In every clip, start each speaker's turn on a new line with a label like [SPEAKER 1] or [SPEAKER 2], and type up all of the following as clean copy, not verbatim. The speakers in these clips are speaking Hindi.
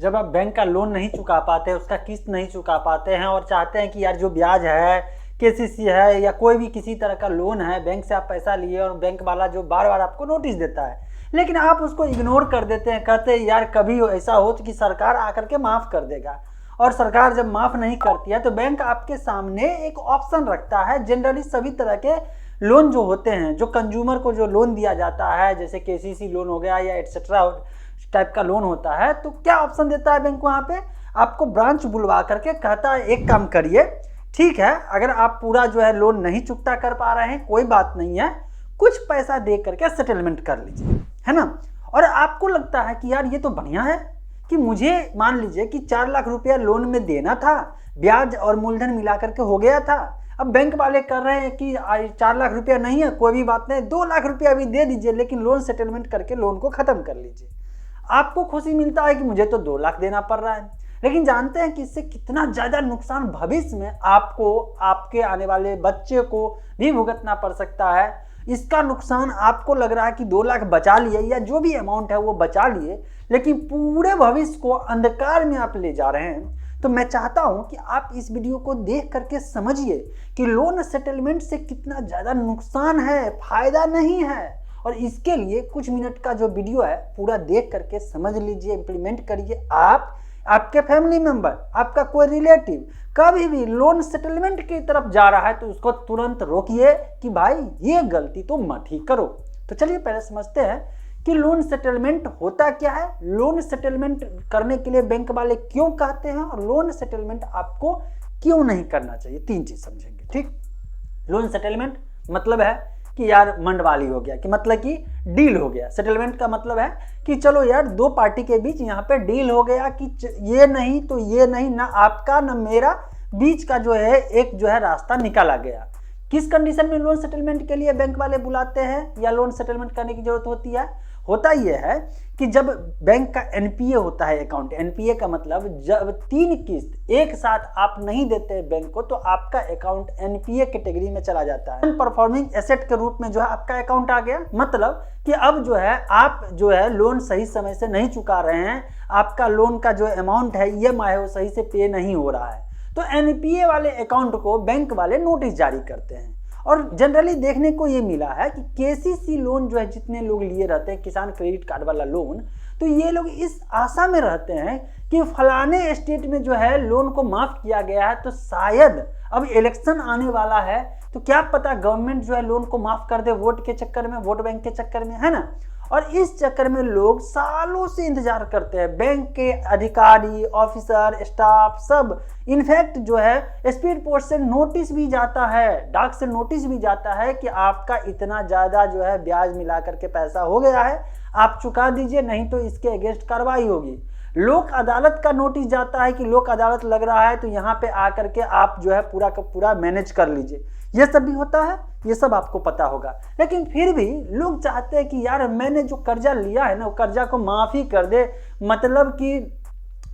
[SPEAKER 1] जब आप बैंक का लोन नहीं चुका पाते, उसका किस्त नहीं चुका पाते हैं और चाहते हैं कि यार जो ब्याज है, केसीसी है या कोई भी किसी तरह का लोन है, बैंक से आप पैसा लिए और बैंक वाला जो बार बार आपको नोटिस देता है, लेकिन आप उसको इग्नोर कर देते हैं, कहते हैं यार कभी ऐसा हो कि सरकार आकर के माफ़ कर देगा। और सरकार जब माफ़ नहीं करती है तो बैंक आपके सामने एक ऑप्शन रखता है। जनरली सभी तरह के लोन जो होते हैं, जो कंज्यूमर को जो लोन दिया जाता है, जैसे केसीसी लोन हो गया या एटसेट्रा टाइप का लोन होता है, तो क्या ऑप्शन देता है बैंक वहाँ पे? आपको ब्रांच बुलवा करके कहता है एक काम करिए, ठीक है, अगर आप पूरा जो है लोन नहीं चुकता कर पा रहे हैं कोई बात नहीं है, कुछ पैसा दे करके सेटलमेंट कर लीजिए, है ना। और आपको लगता है कि यार ये तो बढ़िया है कि मुझे मान लीजिए कि 4 लाख रुपया लोन में देना था, ब्याज और मूलधन मिला करके हो गया था। अब बैंक वाले कर रहे हैं कि 4 लाख रुपया नहीं है, कोई भी बात नहीं, 2 लाख रुपया भी दे दीजिए, लेकिन लोन सेटलमेंट करके लोन को ख़त्म कर लीजिए। आपको खुशी मिलता है कि मुझे तो 2 लाख देना पड़ रहा है, लेकिन जानते हैं कि इससे कितना ज़्यादा नुकसान भविष्य में आपको, आपके आने वाले बच्चे को भी भुगतना पड़ सकता है। इसका नुकसान आपको लग रहा है कि 2 लाख बचा लिए या जो भी अमाउंट है वो बचा लिए, लेकिन पूरे भविष्य को अंधकार में आप ले जा रहे हैं। तो मैं चाहता हूं कि आप इस वीडियो को देख करके समझिए कि लोन सेटलमेंट से कितना ज़्यादा नुकसान है, फायदा नहीं है। और इसके लिए कुछ मिनट का जो वीडियो है पूरा देख करके समझ लीजिए, इंप्लीमेंट करिए। आप, आपके फैमिली मेंबर, आपका कोई रिलेटिव कभी भी लोन सेटलमेंट की तरफ जा रहा है तो उसको तुरंत रोकिए कि भाई ये गलती तो मत ही करो। तो चलिए पहले समझते हैं कि लोन सेटलमेंट होता क्या है, लोन सेटलमेंट करने के लिए बैंक वाले क्यों कहते हैं और लोन सेटलमेंट आपको क्यों नहीं करना चाहिए। 3 चीज समझेंगे, ठीक। लोन सेटलमेंट मतलब है कि यार मंडवाली हो गया, कि मतलब कि डील हो गया। सेटलमेंट का मतलब है कि चलो यार 2 पार्टी के बीच यहाँ पे डील हो गया कि ये नहीं तो ये नहीं, ना आपका ना मेरा, बीच का जो है एक जो है रास्ता निकाला गया। किस कंडीशन में लोन सेटलमेंट के लिए बैंक वाले बुलाते हैं या लोन सेटलमेंट करने की जरूरत होती है? होता यह है कि जब बैंक का एनपीए होता है अकाउंट, एनपीए का मतलब जब 3 किस्त एक साथ आप नहीं देते बैंक को तो आपका अकाउंट एनपीए कैटेगरी में चला जाता है। नॉन परफॉर्मिंग एसेट के रूप में जो है आपका अकाउंट आ गया। मतलब कि अब जो है आप जो है लोन सही समय से नहीं चुका रहे हैं, आपका लोन का जो अमाउंट है ईएमआई है वो सही से पे नहीं हो रहा है, तो एनपीए वाले अकाउंट को बैंक वाले नोटिस जारी करते हैं। और जनरली देखने को ये मिला है कि केसीसी लोन जो है जितने लोग लिए रहते हैं, किसान क्रेडिट कार्ड वाला लोन, तो ये लोग इस आशा में रहते हैं कि फलाने स्टेट में जो है लोन को माफ किया गया है, तो शायद अब इलेक्शन आने वाला है तो क्या पता गवर्नमेंट जो है लोन को माफ कर दे वोट के चक्कर में, वोट बैंक के चक्कर में, है ना। और इस चक्कर में लोग सालों से इंतजार करते हैं, बैंक के अधिकारी, ऑफिसर, स्टाफ सब। इनफैक्ट जो है स्पीड पोस्ट से नोटिस भी जाता है, डाक से नोटिस भी जाता है कि आपका इतना ज़्यादा जो है ब्याज मिला करके पैसा हो गया है, आप चुका दीजिए, नहीं तो इसके अगेंस्ट कार्रवाई होगी। लोक अदालत का नोटिस जाता है कि लोक अदालत लग रहा है तो यहाँ पे आकर के आप जो है पूरा का पूरा मैनेज कर लीजिए। ये सब भी होता है, ये सब आपको पता होगा। लेकिन फिर भी लोग चाहते हैं कि यार मैंने जो कर्जा लिया है ना वो कर्जा को माफ़ी कर दे, मतलब कि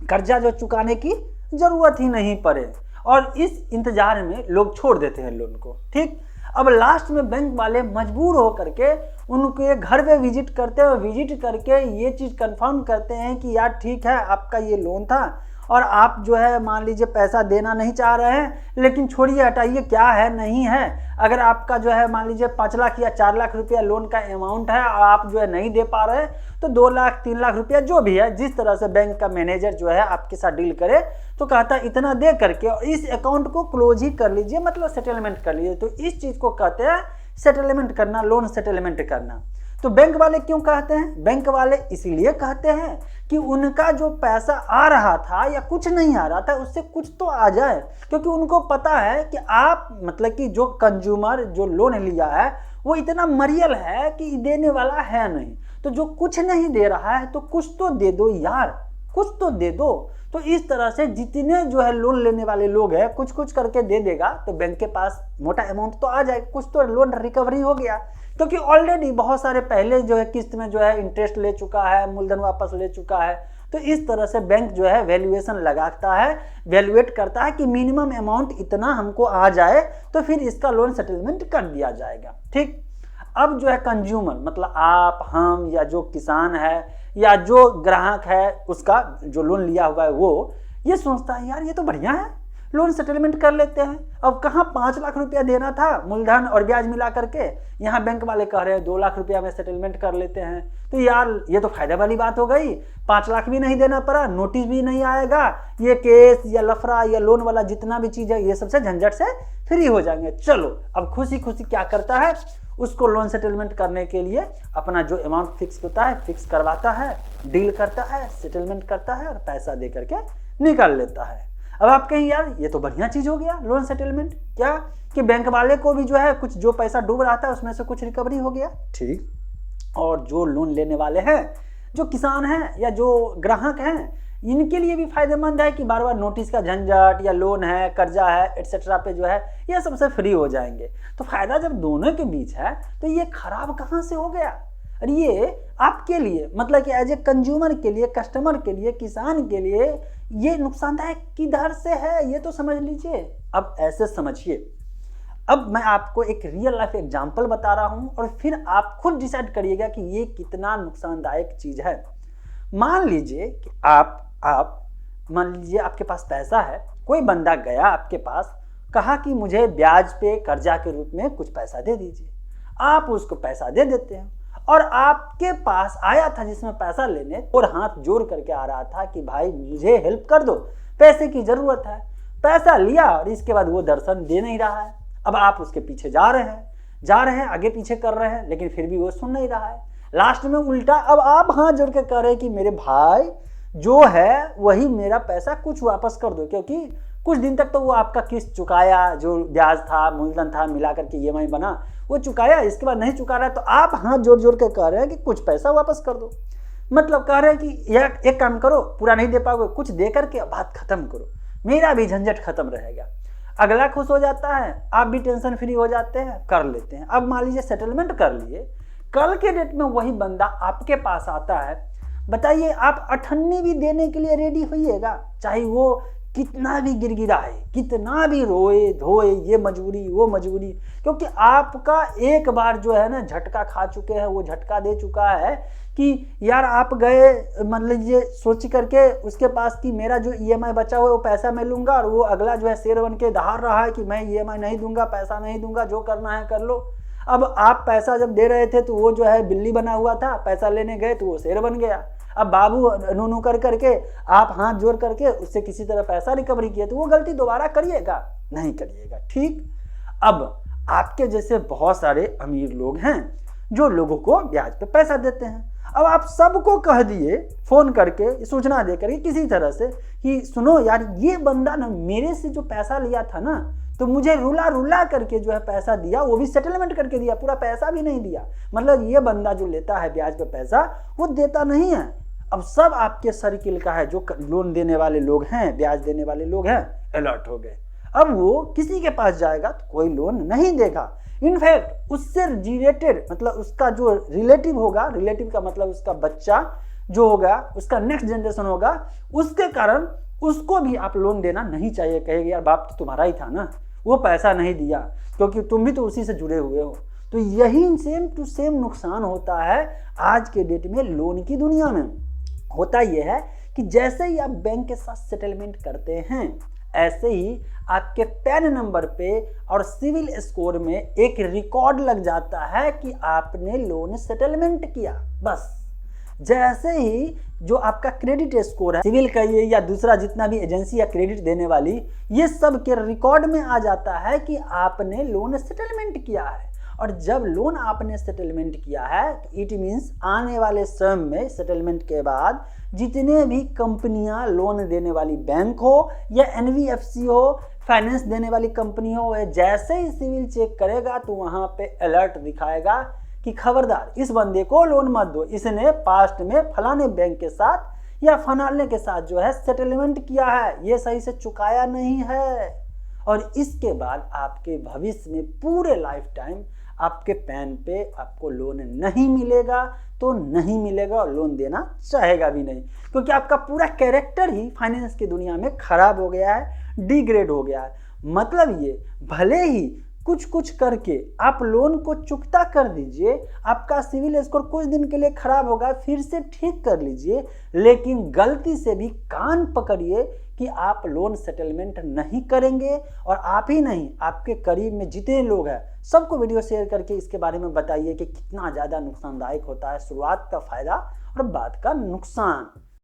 [SPEAKER 1] कर्जा जो चुकाने की जरूरत ही नहीं पड़े। और इस इंतजार में लोग छोड़ देते हैं लोन को, ठीक। अब लास्ट में बैंक वाले मजबूर हो करके उनके घर पे विजिट करते हैं और विजिट करके ये चीज़ कंफर्म करते हैं कि यार ठीक है आपका ये लोन था और आप जो है मान लीजिए पैसा देना नहीं चाह रहे हैं, लेकिन छोड़िए हटाइए, क्या है नहीं है। अगर आपका जो है मान लीजिए 5 लाख या 4 लाख रुपया लोन का अमाउंट है और आप जो है नहीं दे पा रहे तो 2 लाख 3 लाख रुपया जो भी है, जिस तरह से बैंक का मैनेजर जो है आपके साथ डील करे तो कहता है इतना दे करके और इस अकाउंट को क्लोज ही कर लीजिए, मतलब सेटलमेंट कर लीजिए। तो इस चीज़ को कहते हैं सेटलमेंट करना, लोन सेटलमेंट करना। तो बैंक वाले क्यों कहते हैं? बैंक वाले इसलिए कहते हैं कि उनका जो पैसा आ रहा था या कुछ नहीं आ रहा था उससे कुछ तो आ जाए, क्योंकि उनको पता है कि आप मतलब कि जो कंज्यूमर जो लोन लिया है वो इतना मरियल है कि देने वाला है नहीं, तो जो कुछ नहीं दे रहा है तो कुछ तो दे दो यार, कुछ तो दे दो। तो इस तरह से जितने जो है लोन लेने वाले लोग हैं कुछ कुछ करके दे देगा तो बैंक के पास मोटा अमाउंट तो आ जाएगा, कुछ तो लोन रिकवरी हो गया, क्योंकि ऑलरेडी बहुत सारे पहले जो है किस्त में जो है इंटरेस्ट ले चुका है, मूलधन वापस ले चुका है। तो इस तरह से बैंक जो है वैल्यूएशन लगाता है, वैल्यूएट करता है कि मिनिमम अमाउंट इतना हमको आ जाए तो फिर इसका लोन सेटलमेंट कर दिया जाएगा, ठीक। अब जो है कंज्यूमर मतलब आप, हम या जो किसान है या जो ग्राहक है उसका जो लोन लिया हुआ है वो ये सोचता है यार ये तो बढ़िया है, लोन सेटलमेंट कर लेते हैं। अब कहाँ 5 लाख रुपया देना था मूलधन और ब्याज मिला करके, यहाँ बैंक वाले कह रहे हैं 2 लाख रुपया में सेटलमेंट कर लेते हैं। तो यार ये तो फायदे वाली बात हो गई, 5 लाख भी नहीं देना पड़ा, नोटिस भी नहीं आएगा, ये केस या लफड़ा या लोन वाला जितना भी चीज है ये सबसे झंझट से फ्री हो जाएंगे। चलो अब खुशी खुशी क्या करता है, उसको लोन सेटलमेंट करने के लिए अपना जो अमाउंट फिक्स होता है फिक्स करवाता है, डील करता है, सेटलमेंट करता है और पैसा दे करके निकाल लेता है। अब आप कहें यार ये तो बढ़िया चीज हो गया लोन सेटलमेंट, क्या कि बैंक वाले को भी जो है कुछ जो पैसा डूब रहा था उसमें से कुछ रिकवरी हो गया, ठीक। और जो लोन लेने वाले हैं, जो किसान हैं या जो ग्राहक हैं, इनके लिए भी फायदेमंद है कि बार बार नोटिस का झंझट या लोन है, कर्जा है एटसेट्रा पे जो है ये सबसे फ्री हो जाएंगे। तो फायदा जब दोनों के बीच है तो ये खराब कहाँ से हो गया। और ये आपके लिए मतलब कि एज ए कंज्यूमर के लिए, कस्टमर के लिए, किसान के लिए ये नुकसानदायक किधर से है ये तो समझ लीजिए। अब ऐसे समझिए, अब मैं आपको एक रियल लाइफ एग्जांपल बता रहा हूं और फिर आप खुद डिसाइड करिएगा कि ये कितना नुकसानदायक चीज है। मान लीजिए कि आप मान लीजिए आपके पास पैसा है, कोई बंदा गया आपके पास, कहा कि मुझे ब्याज पे कर्जा के रूप में कुछ पैसा दे दीजिए। आप उसको पैसा दे देते हैं और आपके पास आया था जिसमें पैसा लेने और हाथ जोड़ करके आ रहा था कि भाई मुझे हेल्प कर दो, पैसे की जरूरत है। पैसा लिया और इसके बाद वो दर्शन दे नहीं रहा है। अब आप उसके पीछे जा रहे हैं, आगे पीछे कर रहे हैं, लेकिन फिर भी वो सुन नहीं रहा है। लास्ट में उल्टा अब आप हाथ जोड़ के कह रहे हैं कि मेरे भाई जो है वही मेरा पैसा कुछ वापस कर दो, क्योंकि कुछ दिन तक तो वो आपका किस्त चुकाया, जो ब्याज था, मूलधन था, मिला करके ईएमआई बना वो चुकाया, इसके बाद नहीं चुका रहा है। तो आप हाथ जोड़ जोड़ के कह रहे हैं कि कुछ पैसा वापस कर दो। मतलब कह रहे हैं कि यार एक काम करो, पूरा नहीं दे पाओगे, कुछ दे करके बात खत्म करो, मेरा भी झंझट खत्म रहेगा। अगला खुश हो जाता है, आप भी टेंशन फ्री हो जाते हैं, कर लेते हैं। अब मान लीजिए सेटलमेंट कर लिए, कल के डेट में वही बंदा आपके पास आता है, बताइए आप अठन्नी भी देने के लिए रेडी होइएगा, चाहे वो कितना भी गिड़गिड़ाए, कितना भी रोए धोए, ये मजबूरी वो मजबूरी, क्योंकि आपका एक बार जो है ना झटका खा चुके हैं, वो झटका दे चुका है कि यार आप गए मान लीजिए सोच करके उसके पास कि मेरा जो ईएमआई बचा हुआ है वो पैसा मैं लूंगा, और वो अगला जो है शेर बन के दहाड़ रहा है कि मैं ईएमआई नहीं दूंगा, पैसा नहीं दूंगा, जो करना है कर लो। अब आप पैसा जब दे रहे थे तो वो जो है बिल्ली बना हुआ था, पैसा लेने गए तो वो शेर बन गया। अब बाबू नूनू कर करके आप हाथ जोड़ करके उससे किसी तरह पैसा रिकवरी किया, तो वो गलती दोबारा करिएगा नहीं करिएगा, ठीक। अब आपके जैसे बहुत सारे अमीर लोग हैं जो लोगों को ब्याज पे पैसा देते हैं। अब आप सबको कह दिए फोन करके, सूचना दे करके किसी तरह से कि सुनो यार ये बंदा ना मेरे से जो पैसा लिया था ना, तो मुझे रुला रुला करके जो है पैसा दिया, वो भी सेटलमेंट करके दिया, पूरा पैसा भी नहीं दिया। मतलब ये बंदा जो लेता है ब्याज पे पैसा वो देता नहीं है। अब सब आपके सर्किल का है जो लोन देने वाले लोग हैं, ब्याज देने वाले लोग हैं, अलर्ट हो गए। अब वो किसी के पास जाएगा तो कोई लोन नहीं देगा। इनफैक्ट उससे रिलेटेड मतलब उसका जो रिलेटिव होगा, रिलेटिव का मतलब उसका बच्चा जो होगा, उसका नेक्स्ट जनरेशन होगा, उसके कारण उसको भी आप लोन देना नहीं चाहिए। कहेगा यार बाप तो तुम्हारा ही था ना, वो पैसा नहीं दिया, क्योंकि तुम भी तो उसी से जुड़े हुए हो। तो यही सेम टू सेम नुकसान होता है आज के डेट में लोन की दुनिया में। होता यह है कि जैसे ही आप बैंक के साथ सेटलमेंट करते हैं, ऐसे ही आपके पैन नंबर पे और सिविल स्कोर में एक रिकॉर्ड लग जाता है कि आपने लोन सेटलमेंट किया। बस जैसे ही जो आपका क्रेडिट स्कोर है, सिविल कहिए या दूसरा जितना भी एजेंसी या क्रेडिट देने वाली, ये सब के रिकॉर्ड में आ जाता है कि आपने लोन सेटलमेंट किया है। और जब लोन आपने सेटलमेंट किया है तो इट मीन्स आने वाले समय में सेटलमेंट के बाद जितने भी कंपनियां लोन देने वाली बैंक हो या एनबीएफसी हो, फाइनेंस देने वाली कंपनी हो, जैसे ही सिविल चेक करेगा तो वहां पे अलर्ट दिखाएगा कि खबरदार इस बंदे को लोन मत दो, इसने पास्ट में फलाने बैंक के साथ या फलाने के साथ जो है सेटलमेंट किया है, ये सही से चुकाया नहीं है। और इसके बाद आपके भविष्य में पूरे लाइफ टाइम आपके पैन पे आपको लोन नहीं मिलेगा, तो नहीं मिलेगा और लोन देना चाहेगा भी नहीं, क्योंकि आपका पूरा कैरेक्टर ही फाइनेंस की दुनिया में खराब हो गया है, डिग्रेड हो गया है। मतलब ये भले ही कुछ कुछ करके आप लोन को चुकता कर दीजिए। आपका सिविल स्कोर कुछ दिन के लिए खराब होगा, फिर से ठीक कर लीजिए, लेकिन गलती से भी कान पकड़िए कि आप लोन सेटलमेंट नहीं करेंगे। और आप ही नहीं, आपके करीब में जितने लोग हैं सबको वीडियो शेयर करके इसके बारे में बताइए कि कितना ज़्यादा नुकसानदायक होता है शुरुआत का फायदा और बाद का नुकसान।